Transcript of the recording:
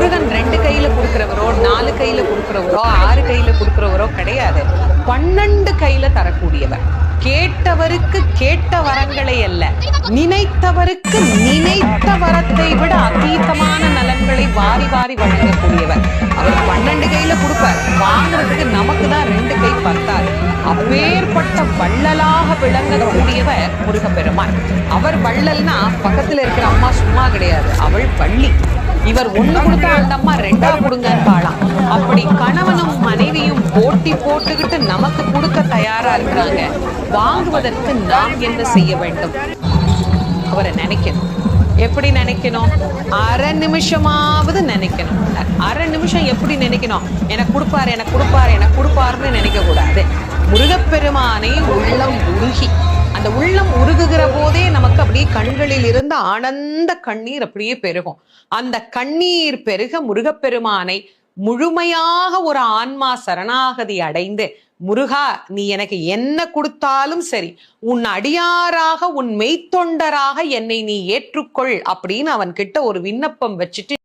முருகன் 2 கையில கொடுக்கிறவரோ 4 கையில கொடுக்கிறவரோ 6 கையில கொடுக்கிறவரோ கிடையாது. 12 கையில தரக்கூடியவர். கேட்டவருக்கு கேட்ட வரங்களை அல்ல, நினைத்தவருக்கு நினைத்த வரத்தை விட அதீதமான நலன்களை வாரி வாரி வழங்கக்கூடியவர். அவர் 12 கையில கொடுப்பார், வாங்குறதுக்கு நமக்கு தான் 2 கை பத்தாது. அப்பேற்பட்ட வள்ளலாக விளங்கக்கூடியவர் முருகப்பெருமான். அவர் வள்ளல்னா பக்கத்துல இருக்கிற அம்மா சும்மா கிடையாது, அவள் வள்ளி. இவர் 1 கொடுத்தா அந்த அம்மா 2 கொடுங்கன்னு பாலாம். அப்படி கணவனும் மனைவியும் போட்டி போட்டுக்கிட்டு நமக்கு கொடுக்க தயாரா இருக்கிறாங்க. வாங்குவதற்கு நாம் என்ன செய்ய வேண்டும்? அவரை நினைக்கணும். எப்படி நினைக்கணும்? அரை நிமிஷமாவது நினைக்கணும். அரை நிமிஷம் எப்படி நினைக்கணும்? எனக்கு கொடுப்பாரு எனக்கு கொடுப்பாரு எனக்கு கொடுப்பாருன்னு நினைக்க கூடாது. முருகப்பெருமானை உள்ளம் உருகி, அந்த உள்ளம் உருகுகிற போதே நமக்கு அப்படியே கண்களில் இருந்து ஆனந்த கண்ணீர் அப்படியே பெருகும். அந்த கண்ணீர் பெருக முருகப்பெருமானை முழுமையாக ஒரு ஆன்மா சரணாகதி அடைந்து, முருகா நீ எனக்கு என்ன கொடுத்தாலும் சரி, உன் அடியாராக உன் மெய்த்தொண்டராக என்னை நீ ஏற்றுக்கொள் அப்படின்னு அவன் கிட்ட ஒரு விண்ணப்பம் வச்சுட்டு